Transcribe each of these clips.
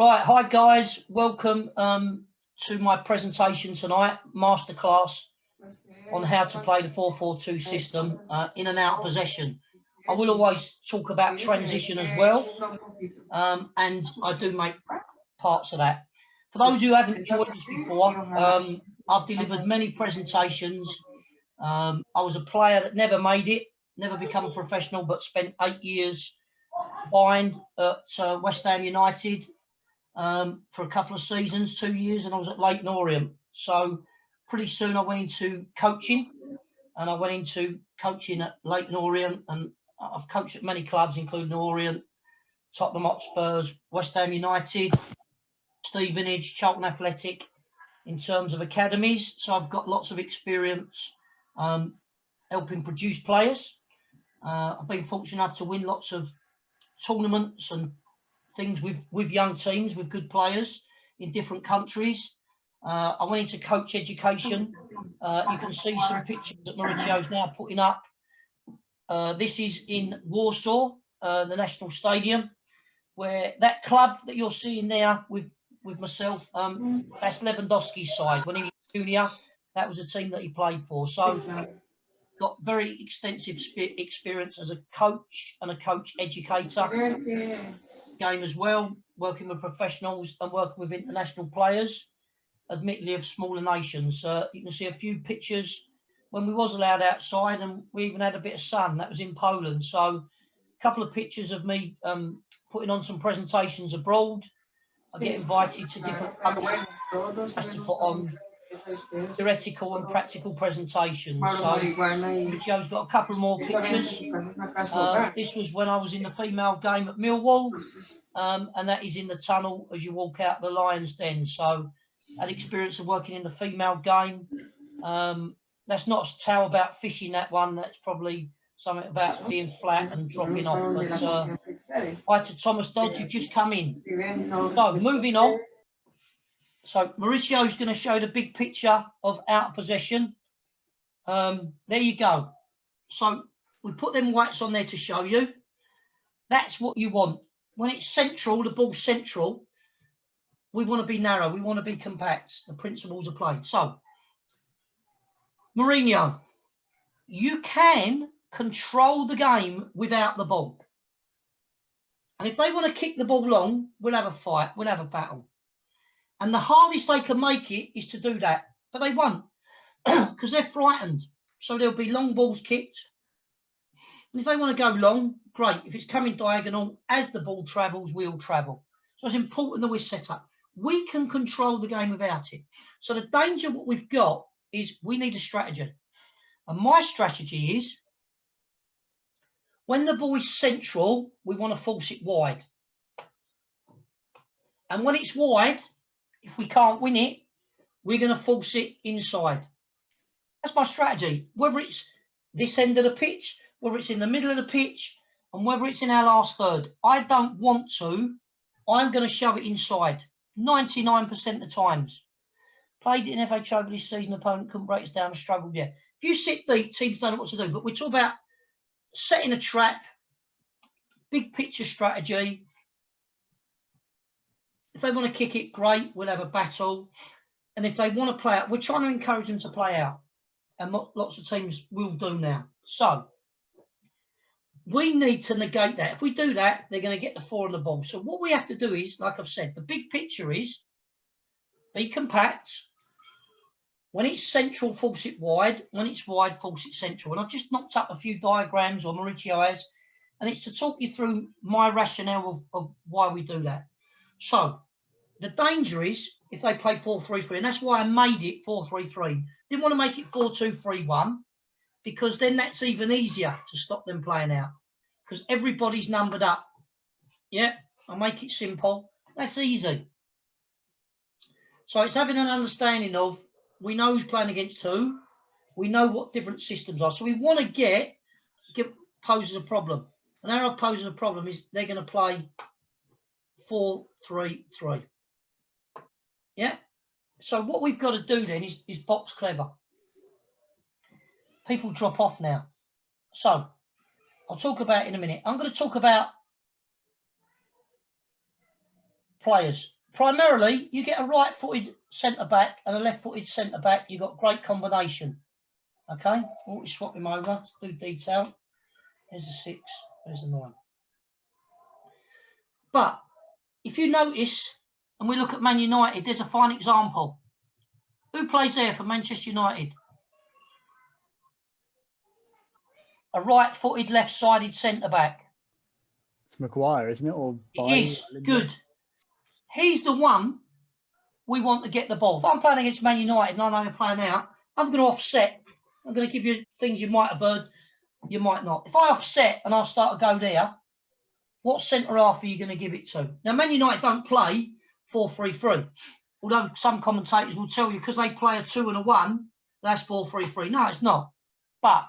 Right, hi guys, welcome to my presentation tonight, masterclass on how to play the 4-4-2 system in and out of possession. I will always talk about transition as well, and I do make parts of that. For those who haven't joined us before, I've delivered many presentations. I was a player that never made it, never become a professional, but spent 8 years behind at West Ham United. For a couple of seasons, 2 years, and I was at Leyton Orient. So pretty soon I went into coaching, and I went into coaching at Leyton Orient, and I've coached at many clubs, including Orient, Tottenham Hotspurs, West Ham United, Stevenage, Charlton Athletic, in terms of academies. So I've got lots of experience helping produce players. I've been fortunate enough to win lots of tournaments and things with young teams, with good players in different countries. I went into coach education. You can see some pictures that Mauricio's now putting up. This is in Warsaw, the National Stadium, where that club that you're seeing there with myself, that's Lewandowski's side. When he was junior, that was a team that he played for. So got very extensive experience as a coach and a coach educator game as well, working with professionals and working with international players, admittedly of smaller nations. You can see a few pictures when we was allowed outside, and we even had a bit of sun. That was in Poland. So a couple of pictures of me putting on some presentations abroad. I get invited to different countries to put on theoretical and practical presentations. So Mauricio's got a couple more pictures. This was when I was in the female game at Millwall, and that is in the tunnel as you walk out the Lions Den. So I had experience of working in the female game. That's not a tale about fishing, that one. That's probably something about being flat and dropping off. But hi to Thomas Dodds, you've just come in. So moving on. So Mauricio's going to show the big picture of out of possession. There you go. So we put them whites on there to show you. That's what you want. When it's central, the ball's central, we want to be narrow. We want to be compact. The principles are played. So, Mourinho, you can control the game without the ball. And if they want to kick the ball long, we'll have a fight. We'll have a battle. And the hardest they can make it is to do that. But they won't, because they're frightened. So there'll be long balls kicked. And if they want to go long, great. If it's coming diagonal, as the ball travels, we'll travel. So it's important that we're set up. We can control the game without it. So the danger, what we've got, is we need a strategy. And my strategy is, when the ball is central, we want to force it wide. And when it's wide, if we can't win it, we're going to force it inside. That's my strategy. Whether it's this end of the pitch, whether it's in the middle of the pitch, and whether it's in our last third, I don't want to. I'm going to shove it inside 99% of the times. Played it in FA Trophy this season, opponent couldn't break us down and struggled. Yeah. If you sit deep, teams don't know what to do. But we're talking about setting a trap, big picture strategy. If they want to kick it, great, we'll have a battle. And if they want to play out, we're trying to encourage them to play out. And lots of teams will do now. So we need to negate that. If we do that, they're going to get the 4 on the ball. So what we have to do is, like I've said, the big picture is be compact. When it's central, force it wide. When it's wide, force it central. And I've just knocked up a few diagrams, or Mauricio has, and it's to talk you through my rationale of why we do that. So the danger is if they play 4-3-3, and that's why I made it 4-3-3. Didn't want to make it 4-2-3-1, because then that's even easier to stop them playing out, because everybody's numbered up. Yeah, I'll make it simple. That's easy. So it's having an understanding of, we know who's playing against who. We know what different systems are. So we want to get poses a problem. And our poses a problem is they're going to play 4-3-3. Yeah. So what we've got to do then is box clever. People drop off now. So I'll talk about it in a minute. I'm going to talk about players. Primarily, you get a right-footed centre-back and a left-footed centre-back. You've got great combination. Okay, we'll swap him over. Let's do detail. There's a 6, there's a 9. But if you notice, and we look at Man United, there's a fine example. Who plays there for Manchester United? A right-footed, left-sided centre-back. It's Maguire, isn't it? Or it is good. He's the one we want to get the ball. If I'm playing against Man United and I know they're playing out, I'm going to offset. I'm going to give you things you might have heard, you might not. If I offset and I start to go there, what centre half are you going to give it to? Now, Man United don't play 4-3-3, although some commentators will tell you because they play a 2 and a 1, that's 4-3-3. No, it's not. But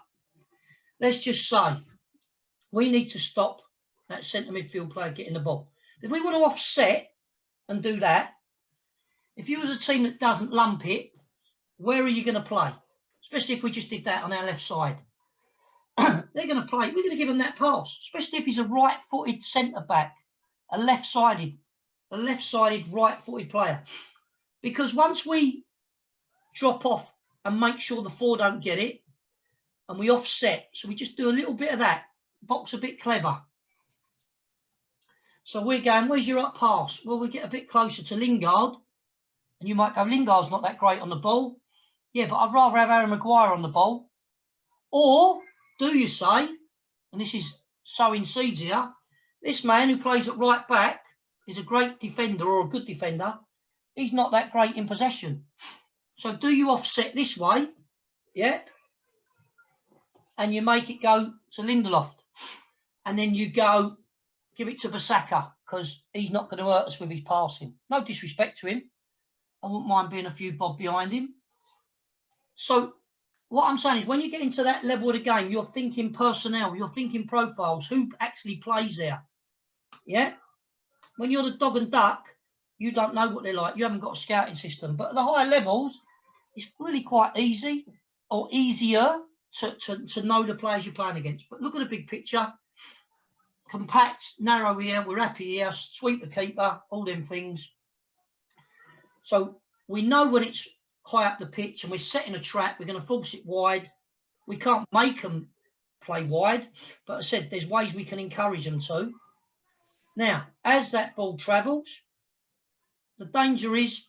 let's just say we need to stop that centre midfield player getting the ball. If we want to offset and do that, if you was a team that doesn't lump it, where are you going to play? Especially if we just did that on our left side. They're going to play. We're going to give them that pass, especially if he's a right-footed centre-back, a left-sided right-footed player. Because once we drop off and make sure the 4 don't get it, and we offset, so we just do a little bit of that, box a bit clever. So we're going, where's your up pass? Well, we get a bit closer to Lingard, and you might go, Lingard's not that great on the ball. Yeah, but I'd rather have Harry Maguire on the ball. Or do you say, and this is sowing seeds here, this man who plays at right back is a great defender or a good defender. He's not that great in possession. So do you offset this way? Yeah. And you make it go to Lindelof. And then you go, give it to Bissaka because he's not going to hurt us with his passing. No disrespect to him. I wouldn't mind being a few bob behind him. So what I'm saying is when you get into that level of the game, you're thinking personnel, you're thinking profiles, who actually plays there. Yeah? When you're the dog and duck, you don't know what they're like. You haven't got a scouting system. But at the higher levels, it's really quite easy or easier to know the players you're playing against. But look at the big picture. Compact, narrow here, we're happy here, sweep the keeper, all them things. So we know when it's high up the pitch and we're setting a trap, we're going to force it wide. We can't make them play wide, but I said there's ways we can encourage them to. Now, as that ball travels, the danger is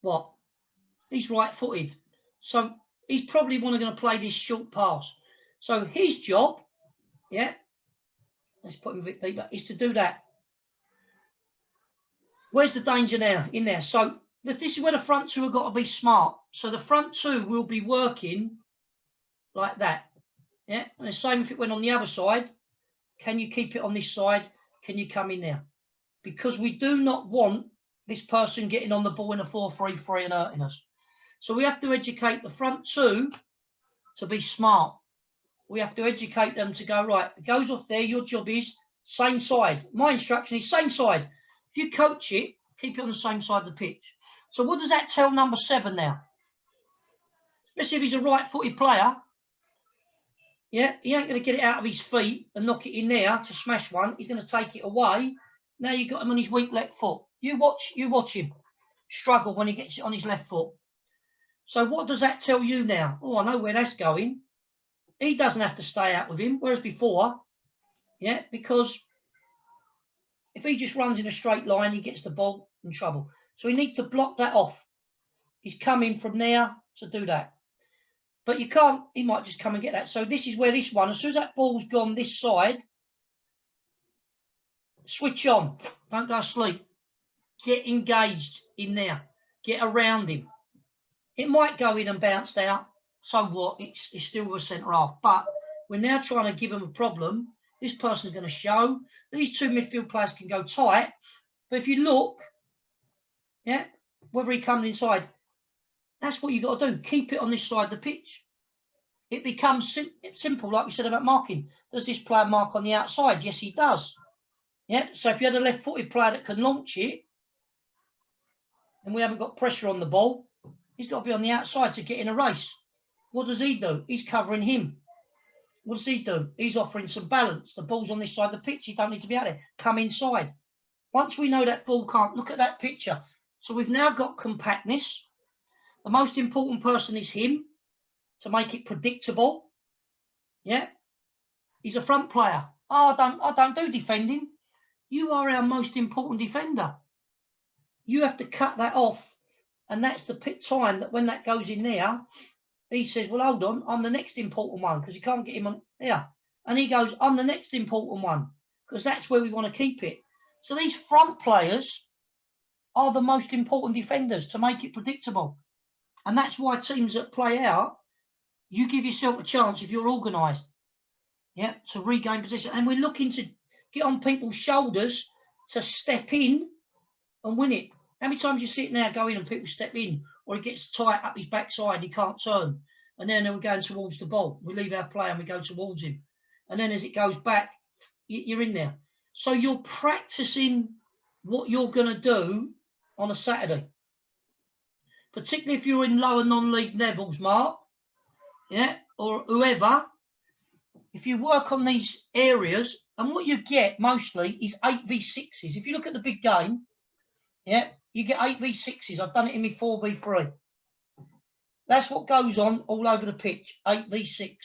what? He's right-footed. So he's probably going to play this short pass. So his job, yeah, let's put him a bit deeper, is to do that. Where's the danger now? In there. So this is where the front 2 have got to be smart. So the front 2 will be working like that. Yeah. And the same if it went on the other side. Can you keep it on this side? Can you come in there? Because we do not want this person getting on the ball in a 4-3-3 and hurting us. So we have to educate the front 2 to be smart. We have to educate them to go, right, it goes off there. Your job is same side. My instruction is same side. If you coach it, keep it on the same side of the pitch. So what does that tell number 7 now? Especially if he's a right-footed player. Yeah, he ain't going to get it out of his feet and knock it in there to smash one. He's going to take it away. Now you've got him on his weak left foot. You watch him struggle when he gets it on his left foot. So what does that tell you now? Oh, I know where that's going. He doesn't have to stay out with him, whereas before, yeah, because if he just runs in a straight line, he gets the ball in trouble. So he needs to block that off. He's coming from there to do that. But you can't, he might just come and get that. So this is where this one, as soon as that ball's gone this side, switch on. Don't go to sleep. Get engaged in there. Get around him. It might go in and bounce out. So what? It's still a centre half. But we're now trying to give him a problem. This person's going to show. These 2 midfield players can go tight. But if you look, yeah, whether he comes inside, that's what you've got to do. Keep it on this side of the pitch. It becomes simple, like we said about marking. Does this player mark on the outside? Yes, he does. Yeah. So if you had a left-footed player that can launch it, and we haven't got pressure on the ball, he's got to be on the outside to get in a race. What does he do? He's covering him. What does he do? He's offering some balance. The ball's on this side of the pitch. You don't need to be out there. Come inside. Once we know that ball can't, look at that picture. So we've now got compactness. The most important person is him to make it predictable. Yeah. He's a front player. Oh, I don't do defending. You are our most important defender. You have to cut that off. And that's the time that when that goes in there, he says, well, hold on, I'm the next important one because you can't get him on there. And he goes, I'm the next important one because that's where we want to keep it. So these front players are the most important defenders to make it predictable. And that's why teams that play out, you give yourself a chance if you're organised, yeah, to regain position. And we're looking to get on people's shoulders to step in and win it. How many times you see it now go in and people step in, or he gets tight up his backside, he can't turn. And then we're going towards the ball. We leave our player and we go towards him. And then as it goes back, you're in there. So you're practicing what you're going to do on a Saturday. Particularly if you're in lower non-league levels, Mark, yeah, or whoever. If you work on these areas, and what you get mostly is 8v6s. If you look at the big game, yeah, you get 8v6s. I've done it in my 4v3. That's what goes on all over the pitch, 8v6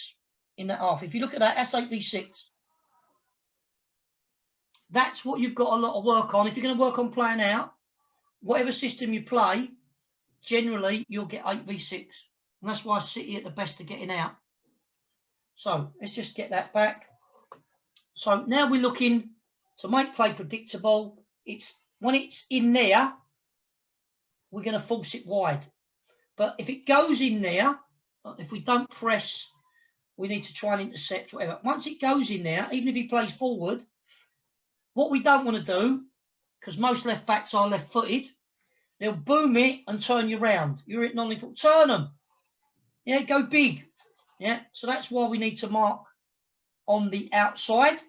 in that half. If you look at that, that's 8v6. That's what you've got a lot of work on. If you're going to work on playing out, whatever system you play, generally you'll get 8v6. And that's why City at the best of getting out. So let's just get that back. So now we're looking to make play predictable. It's when it's in there, we're going to force it wide. But if it goes in there, if we don't press, we need to try and intercept, whatever. Once it goes in there, even if he plays forward, what we don't want to do, because most left backs are left footed, they'll boom it and turn you round. You're at non-left foot, turn them. Yeah, go big. Yeah, so that's why we need to mark on the outside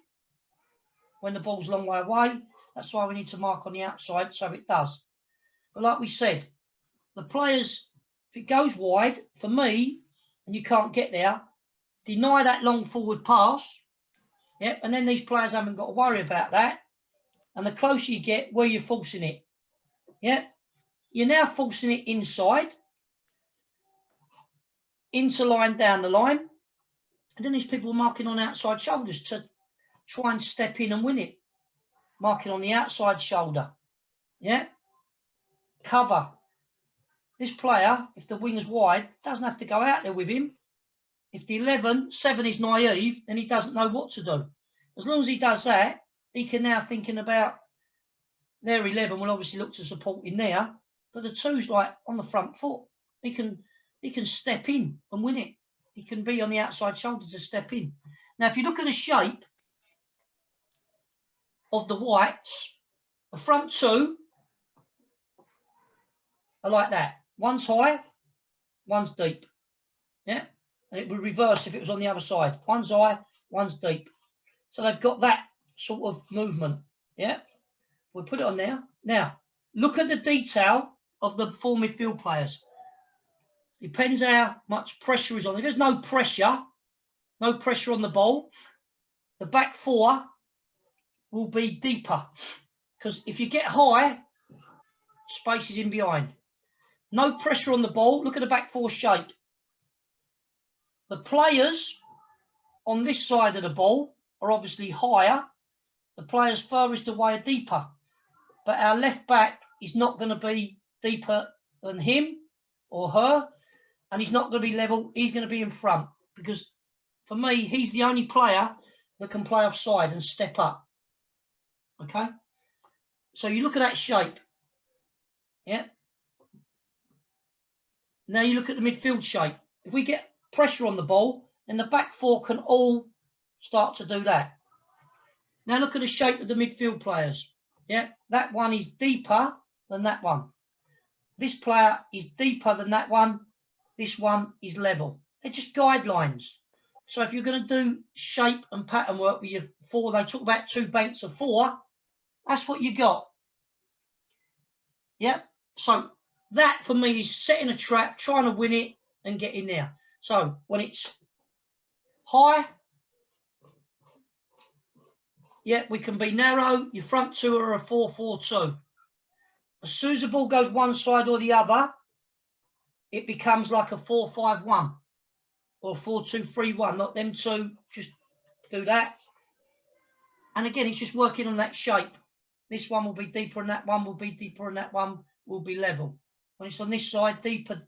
when the ball's a long way away. That's why we need to mark on the outside so it does. But like we said, the players, if it goes wide, for me, and you can't get there, deny that long forward pass. Yeah, and then these players haven't got to worry about that. And the closer you get, where you're forcing it. Yeah, you're now forcing it inside, into line, down the line. And then these people are marking on outside shoulders to try and step in and win it. Marking on the outside shoulder. Yeah. Cover. This player, if the winger's wide, doesn't have to go out there with him. If the 7 is naive, then he doesn't know what to do. As long as he does that, he can now thinking about their 11 will obviously look to support in there. But the 2's like on the front foot. He can step in and win it. He can be on the outside shoulder to step in. Now, if you look at the shape of the whites, the front 2 are like that. One's high, one's deep. Yeah, and it would reverse if it was on the other side. One's high, one's deep. So they've got that sort of movement. Yeah, we'll put it on there. Now, look at the detail of the 4 midfield players. Depends how much pressure is on. If there's no pressure on the ball, the back 4 will be deeper. Because if you get high, space is in behind. No pressure on the ball. Look at the back 4 shape. The players on this side of the ball are obviously higher. The players furthest away are deeper. But our left back is not going to be deeper than him or her. And he's not going to be level. He's going to be in front. Because for me, he's the only player that can play offside and step up. Okay? So you look at that shape. Yeah? Now you look at the midfield shape. If we get pressure on the ball, then the back 4 can all start to do that. Now look at the shape of the midfield players. Yeah, that one is deeper than that one. This player is deeper than that one. This one is level. They're just guidelines. So if you're going to do shape and pattern work with your 4, they talk about 2 banks of 4. That's what you got. Yeah. So that for me is setting a trap, trying to win it and get in there. So when it's high, Yeah, we can be narrow. Your front two are a 4-4-2. As soon as the ball goes one side or the other, it becomes like a 4-5-1 or 4-2-3-1. Not them two, just do that. And again, it's just working on that shape. This one will be deeper and that one will be deeper and that one will be level. When it's on this side, deeper,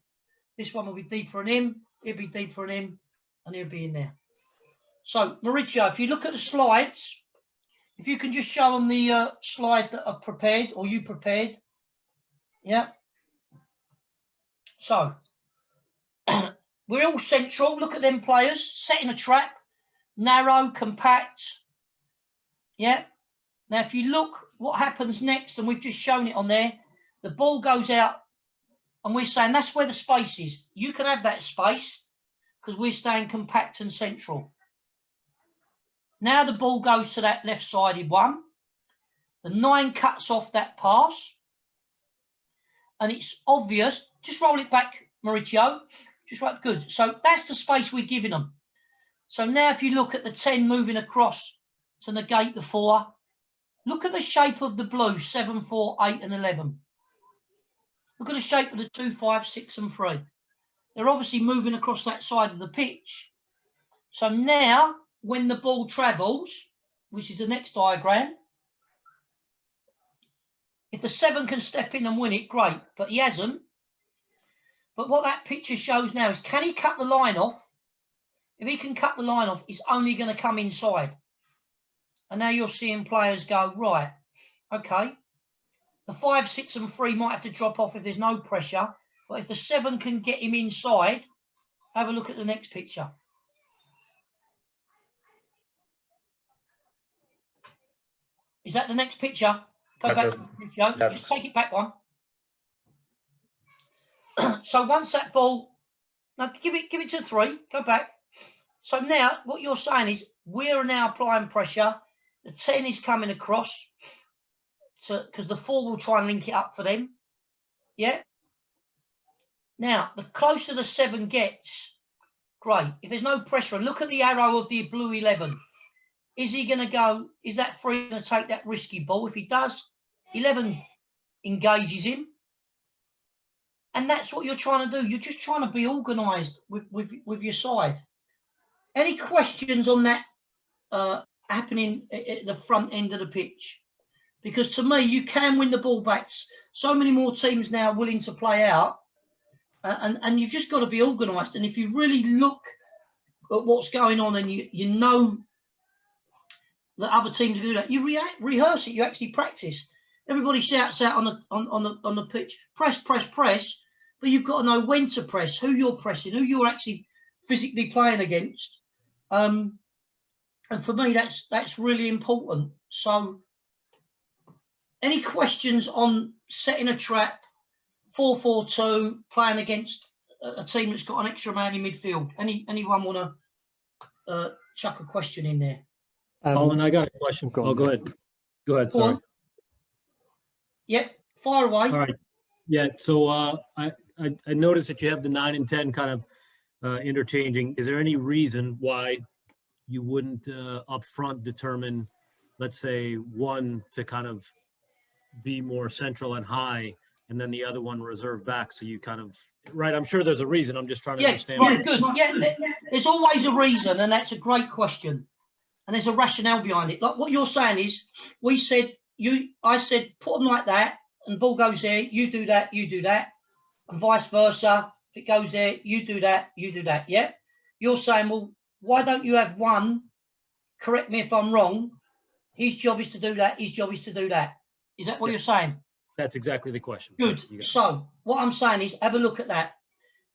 this one will be deeper in him, he'll be deeper in him, and he'll be in there. So, Maurizio, if you look at the slides, if you can just show them the slide that are prepared, or you prepared. Yeah. So, we're all central. Look at them players, setting a trap, narrow, compact. Yeah. Now, if you look what happens next, and we've just shown it on there, the ball goes out, and we're saying that's where the space is. You can have that space because we're staying compact and central. Now the ball goes to that left-sided one. The 9 cuts off that pass. And it's obvious. Just roll it back, Maurizio. Just right, good. So that's the space we're giving them. So now if you look at the 10 moving across to negate the 4, look at the shape of the blue, 7, 4, 8 and 11. Look at the shape of the 2, 5, 6 and 3. They're obviously moving across that side of the pitch. So now when the ball travels, which is the next diagram, if the 7 can step in and win it, great, but he hasn't. But what that picture shows now is, can he cut the line off? If he can cut the line off, he's only going to come inside. And now you're seeing players go, right, okay, the 5, 6 and 3 might have to drop off if there's no pressure, but if the 7 can get him inside, have a look at the next picture. Is that the next picture? Go back to the picture. Yep. Just take it back one. So once that ball, now give it to 3. Go back. So now what you're saying is we're now applying pressure. The 10 is coming across because the 4 will try and link it up for them. Yeah. Now the closer the 7 gets, great. If there's no pressure, and look at the arrow of the blue 11. Is he going to go? Is that 3 going to take that risky ball? If he does, 11 engages him. And that's what you're trying to do. You're just trying to be organised with your side. Any questions on that happening at the front end of the pitch? Because to me, you can win the ball back. So many more teams now willing to play out. And you've just got to be organised. And if you really look at what's going on and you know that other teams do that, you rehearse it, you actually practice. Everybody shouts out on the pitch, press, press, press, but you've got to know when to press, who you're pressing, who you're actually physically playing against. And for me, that's really important. So any questions on setting a trap, 4-4-2, playing against a team that's got an extra man in midfield? Anyone want to chuck a question in there? Colin, I got a question. Go ahead. Go ahead. Sorry. Yep, fire away. All right. Yeah. So I noticed that you have the 9 and 10 kind of interchanging. Is there any reason why you wouldn't up front determine, let's say, one to kind of be more central and high, and then the other one reserve back? So you kind of, right? I'm sure there's a reason. I'm just trying to understand. Yeah, good. Yeah, there's always a reason, and that's a great question. And there's a rationale behind it. Like what you're saying is, I said, put them like that, and ball goes there, you do that, and vice versa. If it goes there, you do that, yeah? You're saying, well, why don't you have one, correct me if I'm wrong, his job is to do that, his job is to do that. Is that what you're saying? That's exactly the question. Good. So what I'm saying is, have a look at that.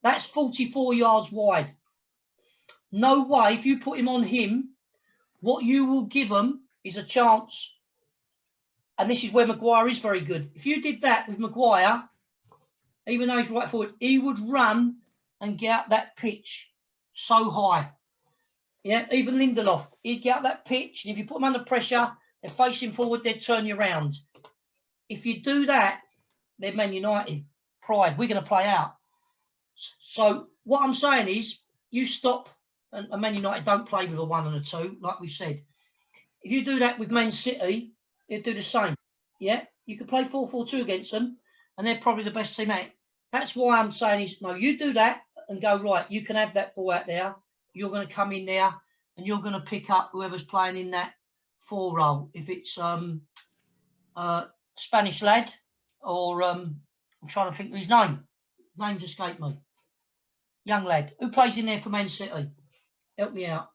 That's 44 yards wide. No way, if you put him on him, what you will give him is a chance. And this is where Maguire is very good. If you did that with Maguire, even though he's right forward, he would run and get out that pitch so high. Yeah, even Lindelof, he'd get out that pitch, and if you put him under pressure, they're facing forward, they'd turn you around. If you do that, they're Man United. Pride, we're going to play out. So what I'm saying is, you stop, and Man United don't play with a 1 and a 2, like we've said. If you do that with Man City, they'll do the same. Yeah, you could play 4-4-2 against them, and they're probably the best team out. That's why I'm saying is, no, you do that and go, right, you can have that ball out there. You're going to come in there and you're going to pick up whoever's playing in that 4 role. If it's Spanish lad or I'm trying to think of his name. Name's escaped me. Young lad. Who plays in there for Man City? Help me out.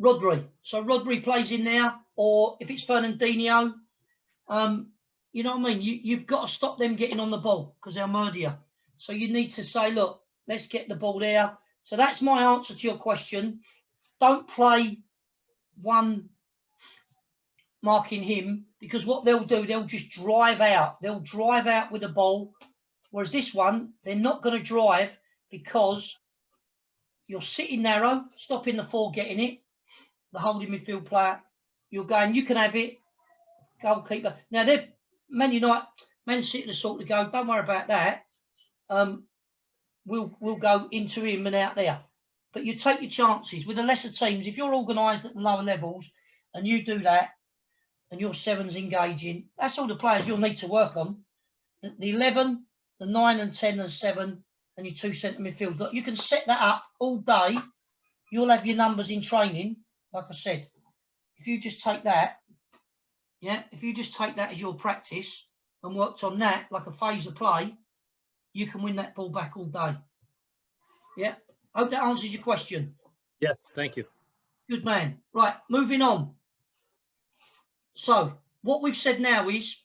Rodri. So Rodri plays in there, or if it's Fernandinho, you know what I mean? You've got to stop them getting on the ball because they'll murder you. So you need to say, look, let's get the ball there. So that's my answer to your question. Don't play one marking him, because what they'll do, they'll just drive out. They'll drive out with the ball. Whereas this one, they're not going to drive because you're sitting narrow, stopping the 4 getting it, the holding midfield player. You're going, you can have it, goalkeeper. Now, they're Man United, Man City, the sort to go, don't worry about that. We'll go into him and out there. But you take your chances. With the lesser teams, if you're organised at the lower levels and you do that, and your 7's engaging, that's all the players you'll need to work on. The 11, the 9 and 10 and 7, and your 2 centre midfield. Look, you can set that up all day. You'll have your numbers in training, like I said. If you just take that, yeah, if you just take that as your practice and worked on that like a phase of play, you can win that ball back all day. Yeah, hope that answers your question. Yes, thank you. Good man. Right, moving on. So what we've said now is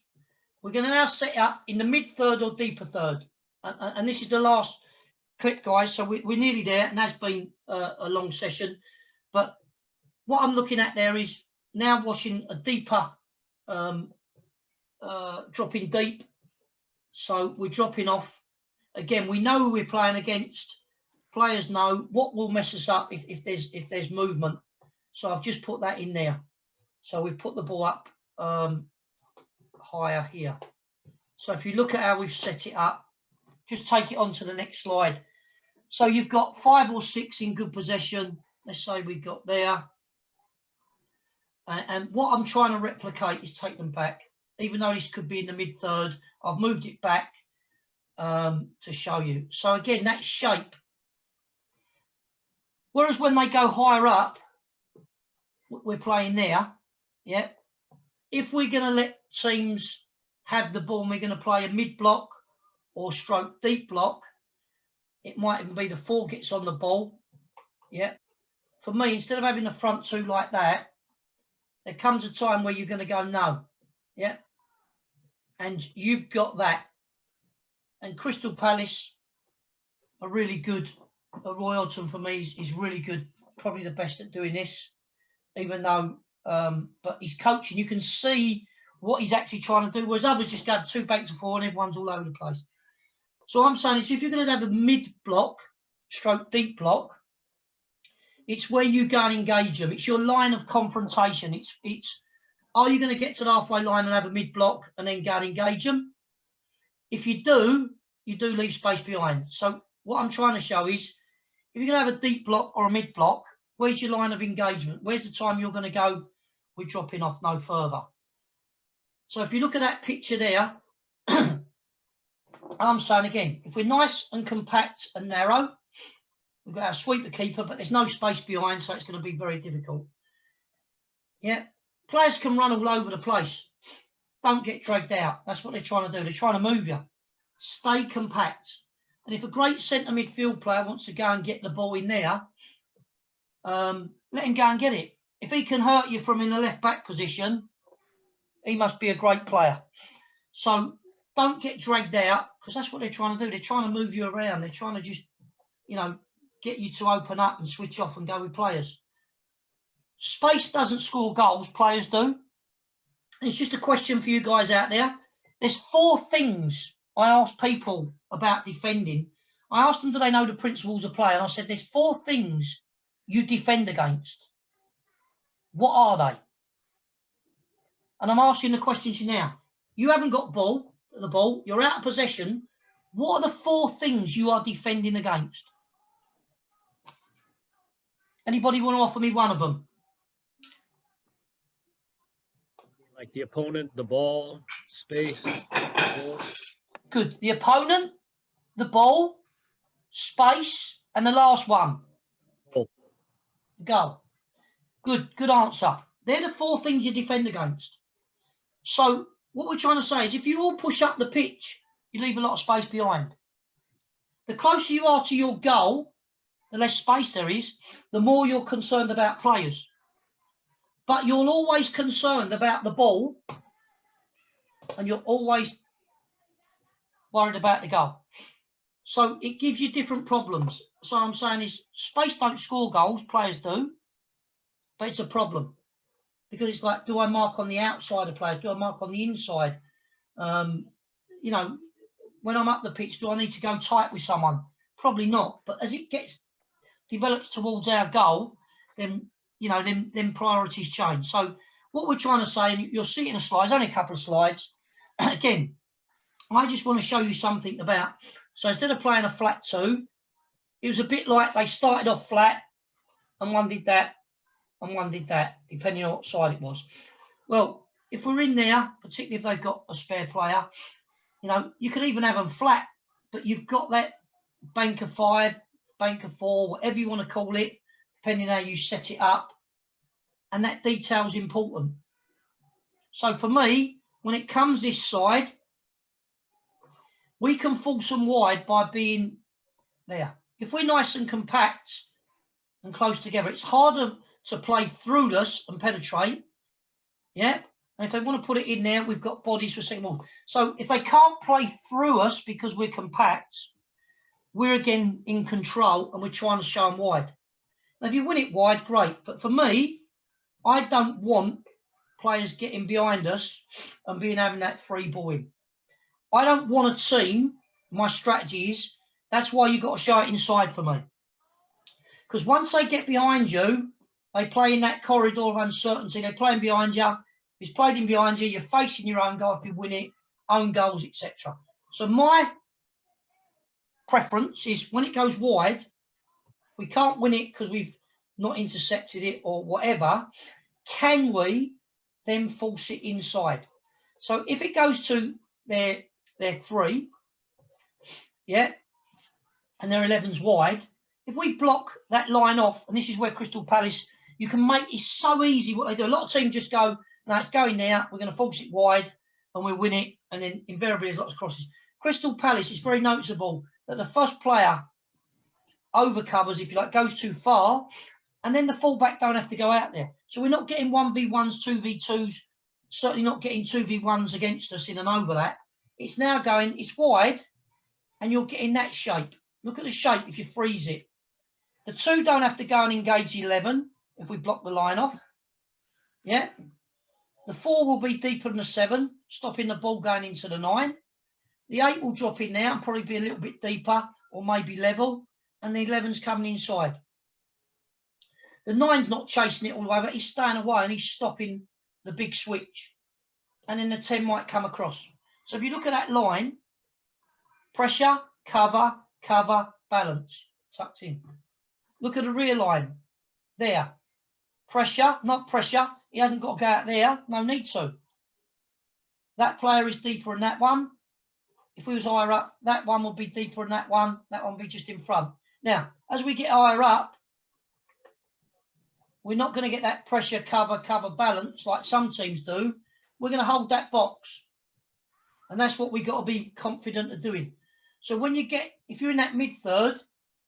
we're going to now set up in the mid-third or deeper third. And this is the last clip, guys. So we're nearly there, and that's been a long session. But what I'm looking at there is now watching a deeper, dropping deep. So we're dropping off. Again, we know who we're playing against. Players know what will mess us up if there's movement. So I've just put that in there. So we've put the ball up higher here. So if you look at how we've set it up, just take it on to the next slide. So you've got 5 or 6 in good possession. Let's say we've got there. And what I'm trying to replicate is take them back. Even though this could be in the mid-third, I've moved it back to show you. So again, that shape. Whereas when they go higher up, we're playing there. Yeah. If we're going to let teams have the ball and we're going to play a mid-block or stroke deep block, it might even be the 4 gets on the ball. Yeah. For me, instead of having the front 2 like that, there comes a time where you're going to go, no. Yeah. And you've got that. And Crystal Palace are really good. Roy Hodgson, for me, is really good. Probably the best at doing this, even though but he's coaching. You can see what he's actually trying to do, whereas others just go 2 banks of 4 and everyone's all over the place. So I'm saying is if you're going to have a mid block, stroke deep block, it's where you go and engage them. It's your line of confrontation. It's are you going to get to the halfway line and have a mid block and then go and engage them? If you do, you do leave space behind. So what I'm trying to show is if you're going to have a deep block or a mid block, where's your line of engagement? Where's the time you're going to go, we're dropping off no further? So if you look at that picture there, I'm saying again, if we're nice and compact and narrow, we've got our sweeper keeper, but there's no space behind, so it's going to be very difficult. Yeah, players can run all over the place. Don't get dragged out. That's what they're trying to do. They're trying to move you. Stay compact. And if a great centre midfield player wants to go and get the ball in there, let him go and get it. If he can hurt you from in the left back position, he must be a great player. So don't get dragged out, because that's what they're trying to do. They're trying to move you around. They're trying to just, you know, get you to open up and switch off and go with players. Space doesn't score goals, players do. And it's just a question for you guys out there. There's 4 things I ask people about defending. I asked them, do they know the principles of play? And I said, there's 4 things you defend against. What are they? And I'm asking the questions you now. You haven't got the ball, you're out of possession. What are the 4 things you are defending against? Anybody want to offer me one of them? Like the opponent, the ball, space. Ball. Good. The opponent, the ball, space, and the last one. Goal. Goal. Good answer. They're the 4 things you defend against. So what we're trying to say is if you all push up the pitch, you leave a lot of space behind. The closer you are to your goal, the less space there is, the more you're concerned about players. But you're always concerned about the ball and you're always worried about the goal. So it gives you different problems. So I'm saying is space don't score goals, players do, but it's a problem. Because it's like, do I mark on the outside of players? Do I mark on the inside? You know, when I'm up the pitch, do I need to go tight with someone? Probably not. But as it develops towards our goal, then, you know, then priorities change. So what we're trying to say, and you'll see it in the slides, only a couple of slides. Again, I just want to show you something about, so instead of playing a flat 2, it was a bit like they started off flat and one did that and one did that, depending on what side it was. Well, if we're in there, particularly if they've got a spare player, you know, you could even have them flat, but you've got that bank of 5, bank of 4, whatever you want to call it, depending on how you set it up. And that detail is important. So for me, when it comes this side, we can force them wide by being there. If we're nice and compact and close together, it's harder to play through us and penetrate. Yeah. And if they want to put it in there, we've got bodies for second ball. So if they can't play through us because we're compact, we're again in control and we're trying to show them wide. Now, if you win it wide, great. But for me, I don't want players getting behind us and having that free ball in. I don't want a team, my strategy is, that's why you've got to show it inside for me. Because once they get behind you, they play in that corridor of uncertainty. They're playing behind you. If it's played in behind you, you're facing your own goal if you win it, own goals, etc. So my preference is when it goes wide, we can't win it because we've not intercepted it or whatever, can we then force it inside? So if it goes to their 3, yeah, and their 11's wide, if we block that line off, and this is where Crystal Palace, you can make it so easy what they do. A lot of teams just go, no, it's going there, we're going to force it wide and we'll win it, and then invariably there's lots of crosses. Crystal Palace, it's very noticeable that the first player overcovers, if you like, goes too far, and then the fullback don't have to go out there. So we're not getting 1v1s, 2v2s, certainly not getting 2v1s against us in an overlap. It's now going, it's wide, and you're getting that shape. Look at the shape if you freeze it. The 2 don't have to go and engage the 11 if we block the line off. Yeah. The 4 will be deeper than the 7, stopping the ball going into the 9. The 8 will drop in there and probably be a little bit deeper or maybe level, and the 11's coming inside. The 9's not chasing it all the way, but he's staying away and he's stopping the big switch. And then the 10 might come across. So if you look at that line, pressure, cover, cover, balance, tucked in. Look at the rear line, there. Pressure, not pressure. He hasn't got to go out there, no need to. That player is deeper than that one. If we was higher up, that one would be deeper than that one would be just in front. Now, as we get higher up, we're not going to get that pressure, cover, cover, balance like some teams do. We're going to hold that box. And that's what we've got to be confident of doing. So when you get, if you're in that mid-third,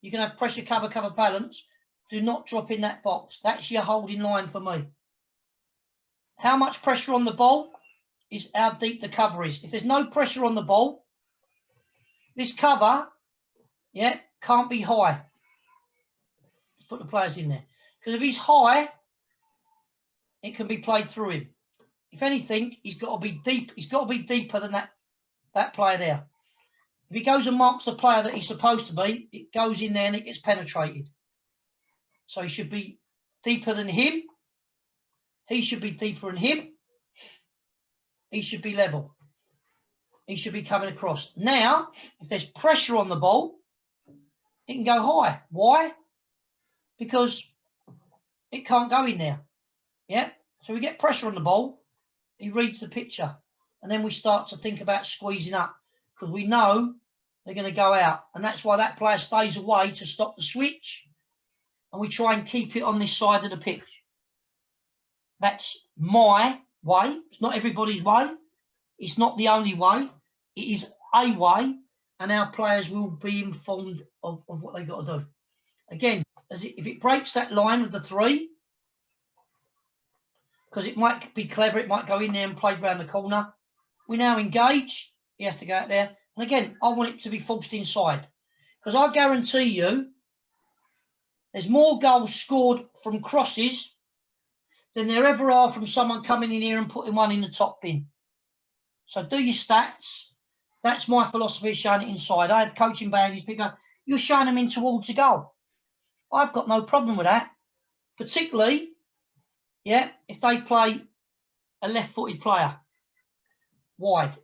you can have pressure, cover, cover, balance. Do not drop in that box. That's your holding line for me. How much pressure on the ball is how deep the cover is. If there's no pressure on the ball, this cover, yeah, can't be high. Let's put the players in there. Because if he's high, it can be played through him. If anything, he's got to be deep. He's got to be deeper than that player there. If he goes and marks the player that he's supposed to be, it goes in there and it gets penetrated. So he should be deeper than him. He should be deeper than him. He should be level. He should be coming across. Now, if there's pressure on the ball, it can go high. Why? Because it can't go in there. Yeah. So we get pressure on the ball. He reads the picture. And then we start to think about squeezing up because we know they're going to go out. And that's why that player stays away to stop the switch. And we try and keep it on this side of the pitch. That's my way. It's not everybody's way. It's not the only way. It is a way. And our players will be informed of what they've got to do. Again, if it breaks that line of the 3, because it might be clever, it might go in there and play round the corner. We now engage. He has to go out there. And again, I want it to be forced inside. Because I guarantee you, there's more goals scored from crosses than there ever are from someone coming in here and putting one in the top bin. So do your stats. That's my philosophy of showing it inside. I have coaching badges. People go, you're showing them in towards the goal. I've got no problem with that. Particularly, yeah, if they play a left-footed player wide.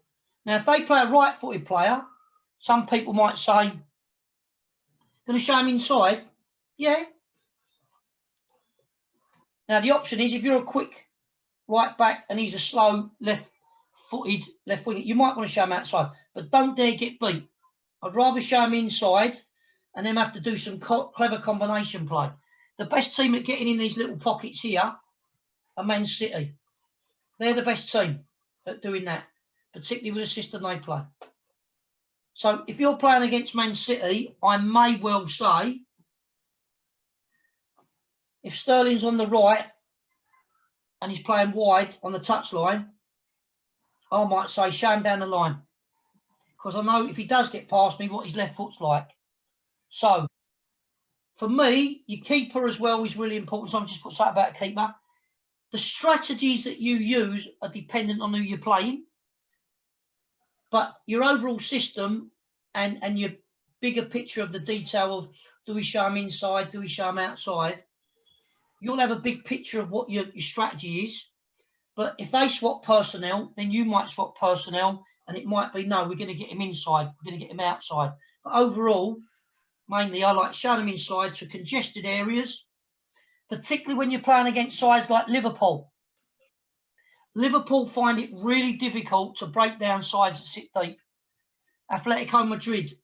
Now, if they play a right-footed player, some people might say, going to show him inside? Yeah. Now, the option is if you're a quick right back and he's a slow left-footed left winger, you might want to show him outside, but don't dare get beat. I'd rather show him inside and then have to do some clever combination play. The best team at getting in these little pockets here are Man City. They're the best team at doing that, particularly with the system they play. So if you're playing against Man City, I may well say, if Sterling's on the right and he's playing wide on the touchline, I might say, show him down the line. Because I know if he does get past me, what his left foot's like. So, for me, your keeper as well is really important. So I'm just put something about a keeper. The strategies that you use are dependent on who you're playing. But your overall system and your bigger picture of the detail of do we show them inside, do we show them outside, you'll have a big picture of what your strategy is. But if they swap personnel, then you might swap personnel and it might be, no, we're going to get him inside, we're going to get him outside. But overall, mainly I like showing them inside to congested areas, particularly when you're playing against sides like Liverpool. Liverpool find it really difficult to break down sides that sit deep. Atletico Madrid,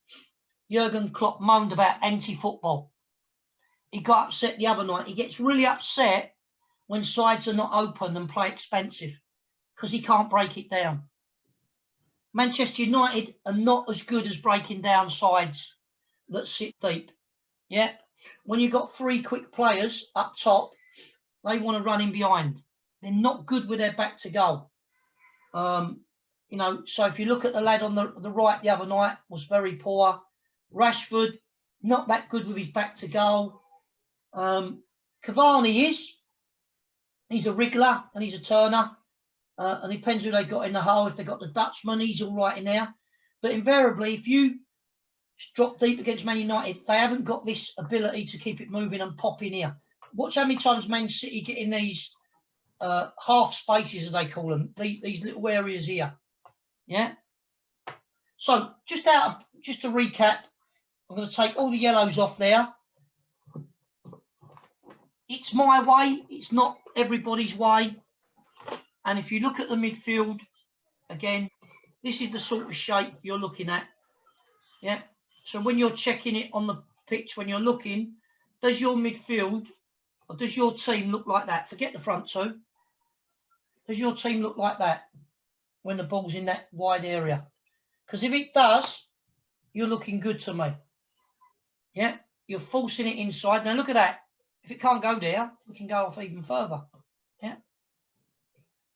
Jurgen Klopp moaned about anti-football. He got upset the other night. He gets really upset when sides are not open and play expensive because he can't break it down. Manchester United are not as good as breaking down sides that sit deep. Yeah. When you've got 3 quick players up top, they want to run in behind. They're not good with their back to goal. You know, so if you look at the lad on the right the other night, was very poor. Rashford, not that good with his back to goal. Cavani he's a wriggler and he's a turner. And it depends who they got in the hole. If they got the Dutchman, he's all right in there. But invariably, if you drop deep against Man United, they haven't got this ability to keep it moving and pop in here. Watch how many times Man City get in these half spaces, as they call them, these little areas here. Yeah. So just to recap, I'm going to take all the yellows off there. It's my way. It's not everybody's way. And if you look at the midfield, again, this is the sort of shape you're looking at. Yeah. So when you're checking it on the pitch, when you're looking, does your midfield or does your team look like that? Forget the front 2. Does your team look like that when the ball's in that wide area? Because if it does, you're looking good to me. Yeah. You're forcing it inside. Now look at that. If it can't go there, we can go off even further. Yeah.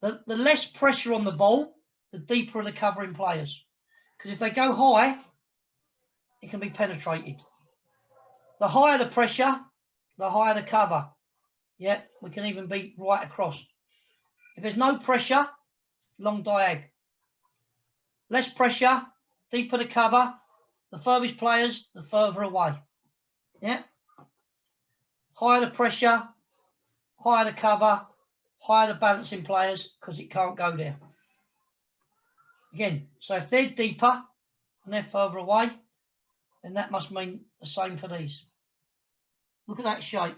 The less pressure on the ball, the deeper are the covering players. Because if they go high, it can be penetrated. The higher the pressure, the higher the cover. Yeah, we can even be right across. If there's no pressure, long diag. Less pressure, deeper the cover, the furthest players, the further away. Yeah. Higher the pressure, higher the cover, higher the balancing players, because it can't go there. Again, so if they're deeper and they're further away, then that must mean the same for these. Look at that shape.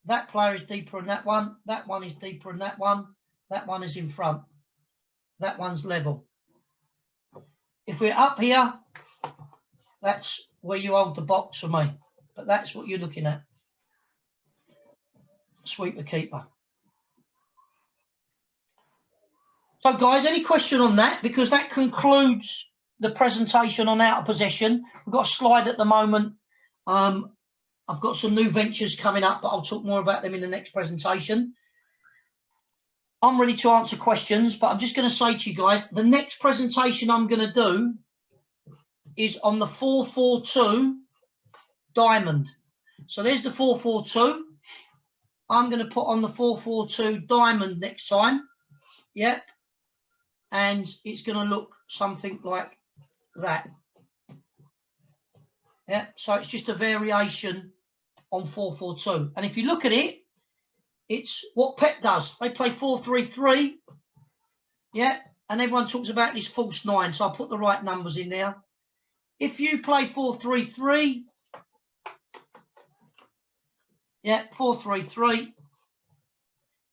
That player is deeper than that one is deeper than that one is in front. that one's level. If we're up here, that's where you hold the box for me. But that's what you're looking at. Sweeper keeper. So guys, any question on that? Because that concludes the presentation on out of possession. We've got a slide at the moment. I've got some new ventures coming up, but I'll talk more about them in the next presentation. I'm ready to answer questions, but I'm just going to say to you guys, the next presentation I'm going to do is on the 442 diamond. So there's the 442. I'm going to put on the 442 diamond next time. Yep. And it's going to look something like that. Yeah, so it's just a variation on 442. And if you look at it, it's what Pep does. They play 4-3-3. Yeah, and everyone talks about this false 9, so I'll put the right numbers in there. If you play 4-3-3, yeah, 4-3-3,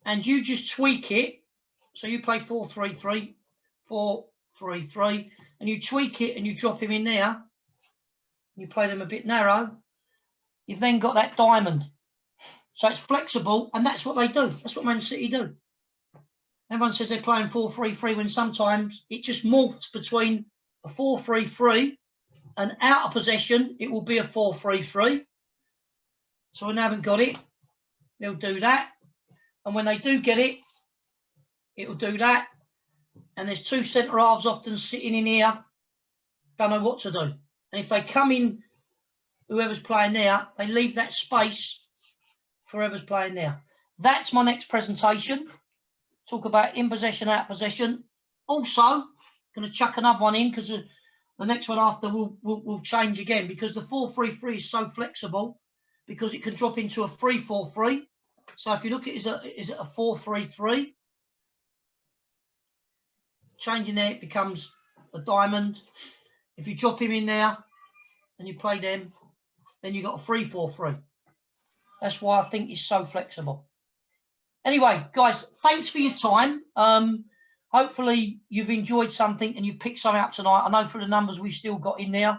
and you just tweak it, so you play 4-3-3, 4-3-3, and you tweak it and you drop him in there, you play them a bit narrow, you've then got that diamond. So it's flexible, and that's what they do. That's what Man City do. Everyone says they're playing 4-3-3 when sometimes it just morphs between a 4-3-3 and out of possession, it will be a 4-3-3. So when they haven't got it, they'll do that. And when they do get it, it'll do that. And there's two centre halves often sitting in here, don't know what to do. And if they come in, whoever's playing there, they leave that space for whoever's playing there. That's my next presentation. Talk about in possession, out possession. Also, going to chuck another one in because the next one after will change again, because the 4-3-3 is so flexible because it can drop into a 3-4-3. So if you look at it, is it a 4-3-3? Changing there, it becomes a diamond. If you drop him in there and you play them, then you've got a 3-4-3. That's why I think it's so flexible. Anyway, guys, thanks for your time. Hopefully you've enjoyed something and you've picked something up tonight. I know for the numbers we've still got in there.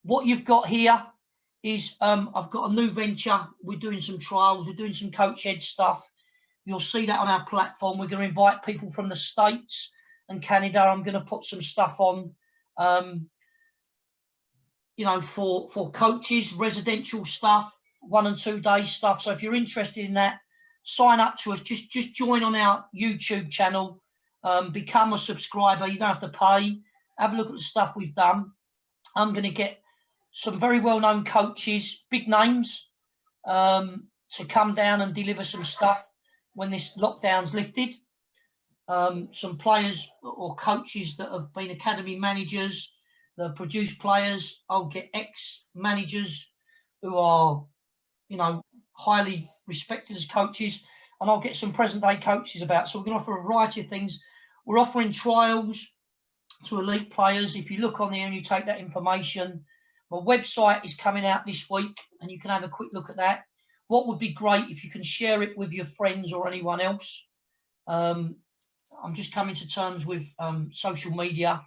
What you've got here is I've got a new venture. We're doing some trials. We're doing some Coach Ed stuff. You'll see that on our platform. We're going to invite people from the States and Canada. I'm going to put some stuff on, you know, for coaches, residential stuff, 1 and 2 day stuff. So if you're interested in that, sign up to us. Just join on our YouTube channel. Become a subscriber. You don't have to pay. Have a look at the stuff we've done. I'm going to get some very well-known coaches, big names, to come down and deliver some stuff when this lockdown's lifted. Some players or coaches that have been academy managers, that have produced players. I'll get ex-managers who are, you know, highly respected as coaches, and I'll get some present-day coaches about. So we're going to offer a variety of things. We're offering trials to elite players. If you look on there and you take that information, my website is coming out this week, and you can have a quick look at that. What would be great if you can share it with your friends or anyone else. I'm just coming to terms with social media,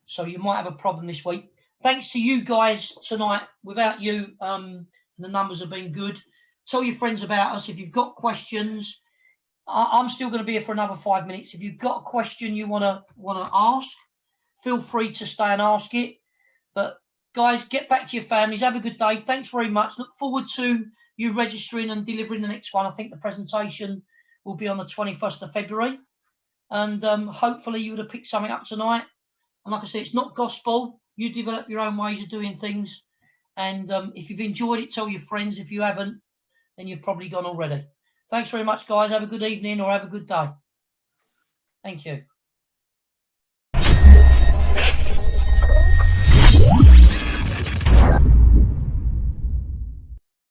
so you might have a problem this week. Thanks to you guys tonight. Without you, the numbers have been good. Tell your friends about us. If you've got questions, I'm still going to be here for another 5 minutes. If you've got a question you want to ask, feel free to stay and ask it. But guys, get back to your families. Have a good day. Thanks very much. Look forward to you registering and delivering the next one. I think the presentation will be on the 21st of February. And hopefully you would have picked something up tonight. And like I said, it's not gospel. You develop your own ways of doing things. And if you've enjoyed it, tell your friends. If you haven't, then you've probably gone already. Thanks very much, guys. Have a good evening or have a good day. Thank you.